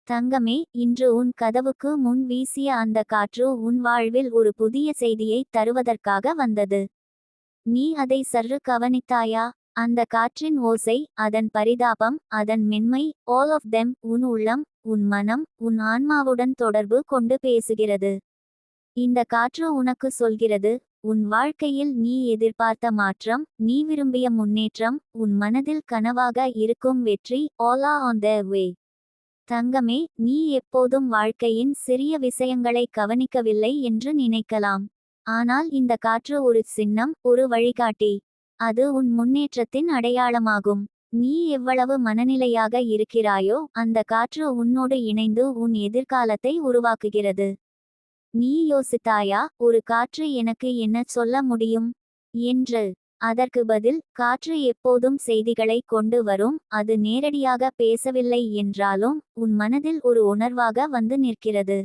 தங்கமே, இன்று உன் கதவுக்கு முன் வீசிய அந்த காற்று உன் வாழ்வில் ஒரு புதிய செய்தியை தருவதற்காக வந்தது. நீ அதை சற்று கவனித்தாயா? அந்த காற்றின் ஓசை, அதன் பரிதாபம், அதன் மென்மை, ஆல் ஆஃப் தெம் உன் உள்ளம், உன் மனம், உன் ஆன்மாவுடன் தொடர்பு கொண்டு பேசுகிறது. இந்த காற்று உனக்கு சொல்கிறது, உன் வாழ்க்கையில் நீ எதிர்பார்த்த மாற்றம், நீ விரும்பிய முன்னேற்றம், உன் மனதில் கனவாக இருக்கும் வெற்றி, ஆல் ஆர் ஆன் தேர் வே. தங்கமே, நீ எப்போதும் வாழ்க்கையின் சிறிய விஷயங்களை கவனிக்கவில்லை என்று நினைக்கலாம். ஆனால் இந்த காற்று ஒரு சின்னம், ஒரு வழிகாட்டி. அது உன் முன்னேற்றத்தின் அடையாளமாகும். நீ எவ்வளவு மனநிலையாக இருக்கிறாயோ அந்த காற்று உன்னோடு இணைந்து உன் எதிர்காலத்தை உருவாக்குகிறது. நீ யோசித்தாயா, ஒரு காற்று எனக்கு என்ன சொல்ல முடியும் என்று? அதற்கு பதில், காற்று எப்போதும் செய்திகளை கொண்டு வரும். அது நேரடியாக பேசவில்லை என்றாலும் உன் மனதில் ஒரு உணர்வாக வந்து நிற்கிறது.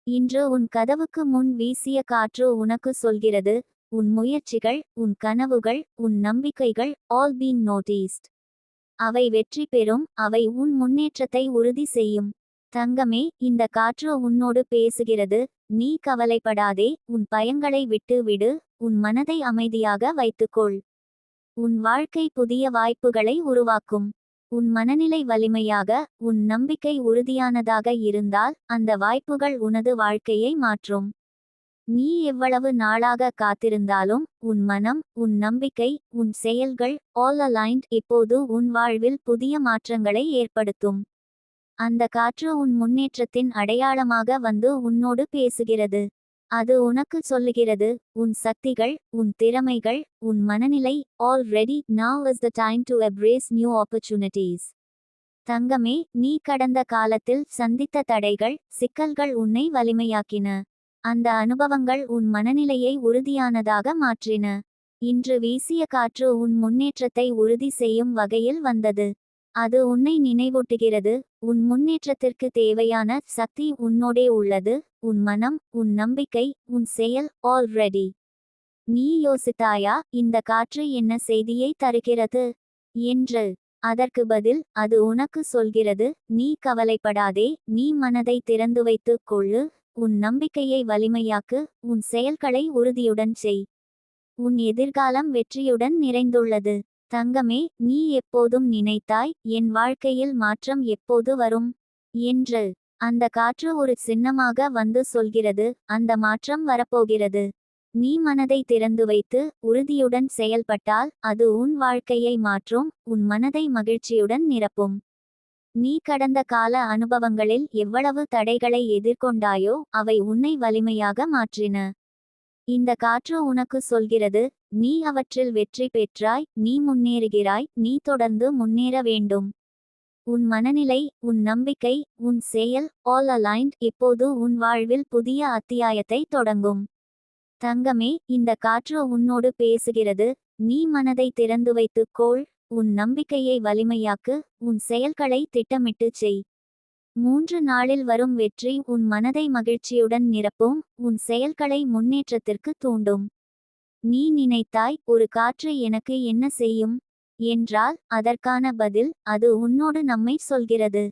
இன்று உன் கதவுக்கு முன் வீசிய காற்று உனக்கு சொல்கிறது, உன் முயற்சிகள், உன் கனவுகள், உன் நம்பிக்கைகள், ஆல் பீங் நோட்டீஸ்ட். அவை வெற்றி பெறும், அவை உன் முன்னேற்றத்தை உறுதி செய்யும். தங்கமே, இந்த காற்று உன்னோடு பேசுகிறது, நீ கவலைப்படாதே, உன் பயங்களை விட்டு விடு, உன் மனதை அமைதியாக வைத்துக்கொள். உன் வாழ்க்கை புதிய வாய்ப்புகளை உருவாக்கும். உன் மனநிலை வலிமையாக, உன் நம்பிக்கை உறுதியானதாக இருந்தால் அந்த வாய்ப்புகள் உனது வாழ்க்கையை மாற்றும். நீ எவ்வளவு நாளாக காத்திருந்தாலும் உன் மனம், உன் நம்பிக்கை, உன் செயல்கள், ஆல் அலைன்ட் இப்போது உன் வாழ்வில் புதிய மாற்றங்களை ஏற்படுத்தும். அந்த காற்று உன் முன்னேற்றத்தின் அடையாளமாக வந்து உன்னோடு பேசுகிறது. அது உனக்கு சொல்லுகிறது, உன் சக்திகள், உன் திறமைகள், உன் மனநிலை, all ready, now is the time to embrace new opportunities. தங்கமே, நீ கடந்த காலத்தில் சந்தித்த தடைகள், சிக்கல்கள் உன்னை வலிமையாக்கின. அந்த அனுபவங்கள் உன் மனநிலையை உறுதியானதாக மாற்றின. இன்று வீசிய காற்று உன் முன்னேற்றத்தை உறுதி செய்யும் வகையில் வந்தது. அது உன்னை நினைவூட்டுகிறது, உன் முன்னேற்றத்திற்கு தேவையான சக்தி உன்னோடே உள்ளது, உன் மனம், உன் நம்பிக்கை, உன் செயல், ஆல் ரெடி. நீ யோசித்தாயா, இந்த காற்று என்ன செய்தியை தருகிறது என்று? அதற்கு பதில், அது உனக்கு சொல்கிறது, நீ கவலைப்படாதே, நீ மனதை திறந்து வைத்துக் கொள்ளு, உன் நம்பிக்கையை வலிமையாக்கு, உன் செயல்களை உறுதியுடன் செய். உன் எதிர்காலம் வெற்றியுடன் நிறைந்துள்ளது. தங்கமே, நீ எப்போதும் நினைத்தாய், என் வாழ்க்கையில் மாற்றம் எப்போது வரும் என்று. அந்த காற்று ஒரு சின்னமாக வந்து சொல்கிறது, அந்த மாற்றம் வரப்போகிறது. நீ மனதை திறந்து வைத்து உறுதியுடன் செயல்பட்டால் அது உன் வாழ்க்கையை மாற்றும், உன் மனதை மகிழ்ச்சியுடன் நிரப்பும். நீ கடந்த கால அனுபவங்களில் எவ்வளவு தடைகளை எதிர்கொண்டாயோ அவை உன்னை வலிமையாக மாற்றின. இந்த காற்று உனக்கு சொல்கிறது, நீ அவற்றில் வெற்றி பெற்றாய், நீ முன்னேறுகிறாய், நீ தொடர்ந்து முன்னேற வேண்டும். உன் மனநிலை, உன் நம்பிக்கை, உன் செயல், ஆல் அலைன்ட் இப்போது உன் வாழ்வில் புதிய அத்தியாயத்தை தொடங்கும். தங்கமே, இந்த காற்று உன்னோடு பேசுகிறது, நீ மனதை திறந்து வைத்துக் கொள், உன் நம்பிக்கையை வலிமையாக்கு, உன் செயல்களை திட்டமிட்டுச் செய். 3 நாளில் வரும் வெற்றி உன் மனதை மகிழ்ச்சியுடன் நிரப்பும், உன் செயல்களை முன்னேற்றத்திற்கு தூண்டும். நீ நினைத்தாய், ஒரு காற்று எனக்கு என்ன செய்யும் என்றால், அதற்கான பதில், அது உன்னோடு நம்மை சொல்கிறது.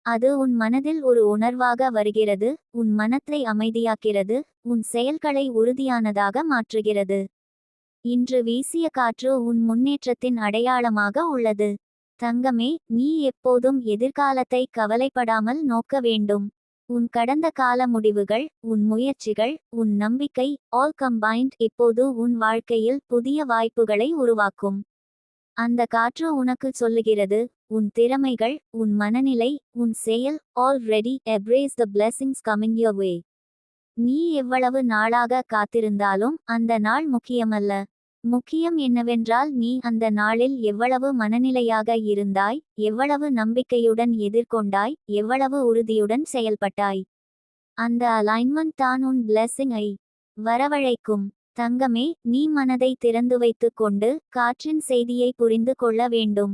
அது உன் மனதில் ஒரு உணர்வாக வருகிறது, உன் மனத்தை அமைதியாக்கிறது, உன் செயல்களை உறுதியானதாக மாற்றுகிறது. இன்று வீசிய காற்று உன் முன்னேற்றத்தின் அடையாளமாக உள்ளது. தங்கமே, நீ எப்போதும் எதிர்காலத்தை கவலைப்படாமல் நோக்க வேண்டும். உன் கடந்த கால முடிவுகள், உன் முயற்சிகள், உன் நம்பிக்கை, ஆல் கம்பைன்ட் இப்போது உன் வாழ்க்கையில் புதிய வாய்ப்புகளை உருவாக்கும். அந்த காற்று உனக்கு சொல்லுகிறது, உன் திறமைகள், உன் மனநிலை, உன் செயல், all ready, embrace the blessings coming your way. நீ எவ்வளவு நாளாக காத்திருந்தாலும் அந்த நாள் முக்கியமல்ல. முக்கியம் என்னவென்றால் நீ அந்த நாளில் எவ்வளவு மனநிலையாக இருந்தாய், எவ்வளவு நம்பிக்கையுடன் எதிர்கொண்டாய், எவ்வளவு உறுதியுடன் செயல்பட்டாய். அந்த அலைன்மெண்ட் தான் உன் பிளெஸிங் ஐ வரவழைக்கும். தங்கமே, நீ மனதை திறந்து வைத்துக் கொண்டு காற்றின் செய்தியை புரிந்து கொள்ள வேண்டும்.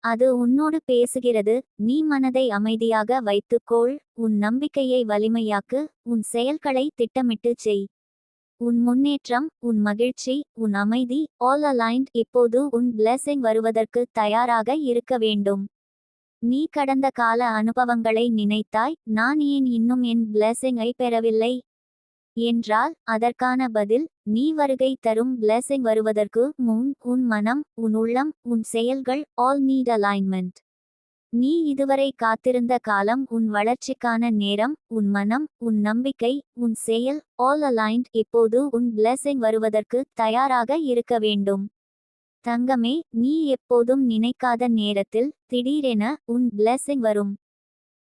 அது உன்னோடு பேசுகிறது, நீ மனதை அமைதியாக வைத்துக்கொள், உன் நம்பிக்கையை வலிமையாக்கு, உன் செயல்களை திட்டமிட்டுச் செய். உன் முன்னேற்றம், உன் மகிழ்ச்சி, உன் அமைதி, ஆல் அலைன்ட் இப்போது உன் பிளெஸிங் வருவதற்கு தயாராக இருக்க வேண்டும். நீ கடந்த கால அனுபவங்களை நினைத்தாய், நான் ஏன் இன்னும் என் பிளெஸிங்கை பெறவில்லை என்றால், அதற்கான பதில், நீ வருகை தரும் பிளெஸிங் வருவதற்கு முன் உன் மனம், உன் உள்ளம், உன் செயல்கள் ஆல் நீட் அலைன்மெண்ட். நீ இதுவரை காத்திருந்த காலம் உன் வளர்ச்சிக்கான நேரம். உன் மனம், உன் நம்பிக்கை, உன் செயல் ஆல் அலைன்ட். இப்போது உன் பிளெஸிங் வருவதற்கு தயாராக இருக்க வேண்டும். தங்கமே, நீ எப்போதும் நினைக்காத நேரத்தில் திடீரென உன் பிளெஸிங் வரும்.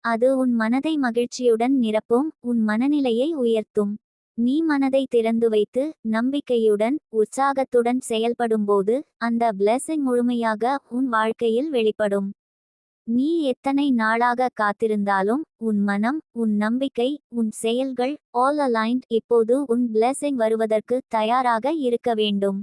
அது உன் மனதை மகிழ்ச்சியுடன் நிரப்பும், உன் மனநிலையை உயர்த்தும். நீ மனதை திறந்து வைத்து நம்பிக்கையுடன் உற்சாகத்துடன் செயல்படும்போது அந்த பிளெஸிங் முழுமையாக உன் வாழ்க்கையில் வெளிப்படும். நீ எத்தனை நாளாக காத்திருந்தாலும் உன் மனம், உன் நம்பிக்கை, உன் செயல்கள் ஆல் அலைன்ட். இப்போது உன் பிளெஸிங் வருவதற்கு தயாராக இருக்க வேண்டும்.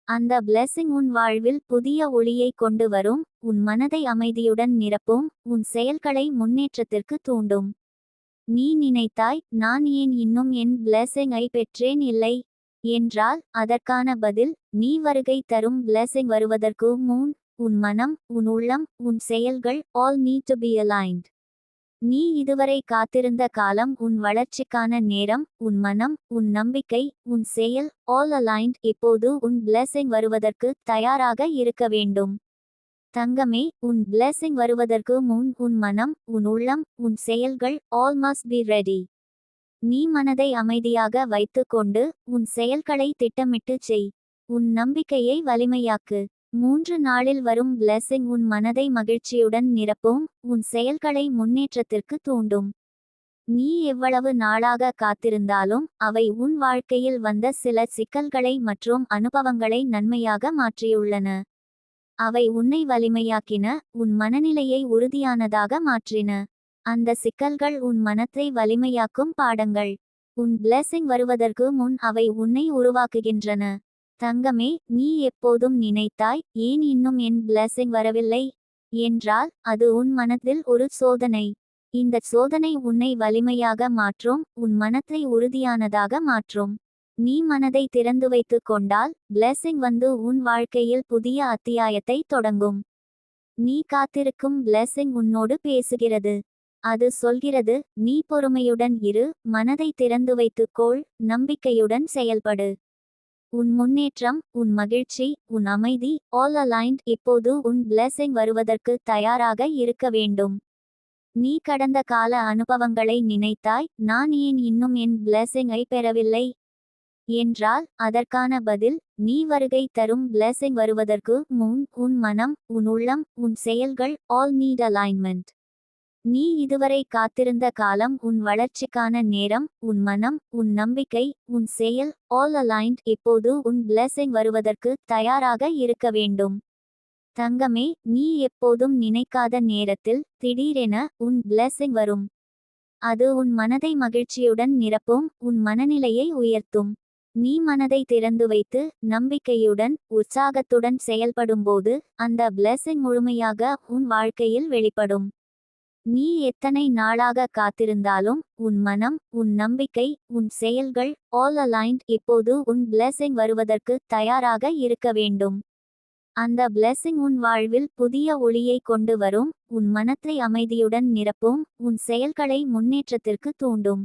அந்த பிளெஸிங் உன் வாழ்வில் புதிய ஒளியை கொண்டு வரும், உன் மனதை அமைதியுடன் நிரப்பும், உன் செயல்களை முன்னேற்றத்திற்கு தூண்டும். நீ நினைத்தாய், நான் ஏன் இன்னும் என் பிளெஸிங்கை பெற்றேன் இல்லை என்றால், அதற்கான பதில், நீ வருகை தரும் பிளெஸிங் வருவதற்கு முன் உன் மனம், உன் உள்ளம், உன் செயல்கள் all need to be aligned. நீ இதுவரை காத்திருந்த காலம் உன் வளர்ச்சிக்கான நேரம். உன் மனம், உன் நம்பிக்கை, உன் செயல் ஆல் அலைன்ட். இப்போது உன் பிளெஸிங் வருவதற்கு தயாராக இருக்க வேண்டும். தங்கமே, உன் பிளெஸிங் வருவதற்கு முன் உன் மனம், உன் உள்ளம், உன் செயல்கள் ஆல் மஸ்ட் பி ரெடி. நீ மனதை அமைதியாக வைத்துக்கொண்டு உன் செயல்களை திட்டமிட்டு செய். உன் நம்பிக்கையை வலிமையாக்கு. 3 நாளில் வரும் பிளெஸிங் உன் மனதை மகிழ்ச்சியுடன் நிரப்பும், உன் செயல்களை முன்னேற்றத்திற்கு தூண்டும். நீ எவ்வளவு நாளாக காத்திருந்தாலும் அவை உன் வாழ்க்கையில் வந்த சில சிக்கல்களை மற்றும் அனுபவங்களை நன்மையாக மாற்றியுள்ளன. அவை உன்னை வலிமையாக்கின, உன் மனநிலையை உறுதியானதாக மாற்றின. அந்த சிக்கல்கள் உன் மனத்தை வலிமையாக்கும் பாடங்கள். உன் பிளெஸிங் வருவதற்கு முன் அவை உன்னை உருவாக்குகின்றன. தங்கமே, நீ எப்போதும் நினைத்தாய், ஏன் இன்னும் என் பிளெஸிங் வரவில்லை என்றால், அது உன் மனதில் ஒரு சோதனை. இந்த சோதனை உன்னை வலிமையாக மாற்றும், உன் மனத்தை உறுதியானதாக மாற்றும். நீ மனதை திறந்து வைத்து கொண்டால் பிளெஸிங் வந்து உன் வாழ்க்கையில் புதிய அத்தியாயத்தை தொடங்கும். நீ காத்திருக்கும் பிளெஸிங் உன்னோடு பேசுகிறது. அது சொல்கிறது, நீ பொறுமையுடன் இரு, மனதை திறந்து வைத்துக்கொள், நம்பிக்கையுடன் செயல்படு. உன் முன்னேற்றம், உன் மகிழ்ச்சி, உன் அமைதி ஆல் அலைன்ட். இப்போது உன் பிளெஸிங் வருவதற்கு தயாராக இருக்க வேண்டும். நீ கடந்த கால அனுபவங்களை நினைத்தாய், நான் ஏன் இன்னும் என் பிளெஸிங்கை பெறவில்லை என்றால், அதற்கான பதில், நீ வருகை தரும் பிளெஸிங் வருவதற்கு முன் உன் மனம், உன் உள்ளம், உன் செயல்கள் ஆல் நீட் அலைன்மெண்ட். நீ இதுவரை காத்திருந்த காலம் உன் வளர்ச்சிக்கான நேரம். உன் மனம், உன் நம்பிக்கை, உன் செயல் ஆல் அலைன்ட். இப்போது உன் பிளெஸிங் வருவதற்கு தயாராக இருக்க வேண்டும். தங்கமே, நீ எப்போதும் நினைக்காத நேரத்தில் திடீரென உன் பிளெஸிங் வரும். அது உன் மனதை மகிழ்ச்சியுடன் நிரப்பும், உன் மனநிலையை உயர்த்தும். நீ மனதை திறந்து வைத்து நம்பிக்கையுடன் உற்சாகத்துடன் செயல்படும்போது அந்த பிளெஸிங் முழுமையாக உன் வாழ்க்கையில் வெளிப்படும். நீ எத்தனை நாளாக காத்திருந்தாலும் உன் மனம், உன் நம்பிக்கை, உன் செயல்கள் ஆல் அலைன்ட். இப்போது உன் பிளெஸிங் வருவதற்கு தயாராக இருக்க வேண்டும். அந்த பிளெஸிங் உன் வாழ்வில் புதிய ஒளியை கொண்டு வரும், உன் மனத்தை அமைதியுடன் நிரப்பும், உன் செயல்களை முன்னேற்றத்திற்கு தூண்டும்.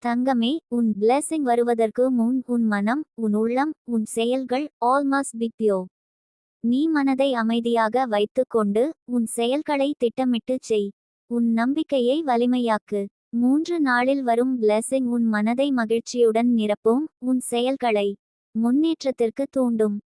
தங்கமே, உன் பிளெஸிங் வருவதற்கு முன் உன் மனம், உன் உள்ளம், உன் செயல்கள் ஆல் மஸ்ட் பி பியூர். நீ மனதை அமைதியாக வைத்துக்கொண்டு உன் செயல்களை திட்டமிட்டு செய். உன் நம்பிக்கையை வலிமையாக்கு. 3 நாளில் வரும் பிளெஸிங் உன் மனதை மகிழ்ச்சியுடன் நிரப்பும், உன் செயல்களை முன்னேற்றத்திற்கு தூண்டும்.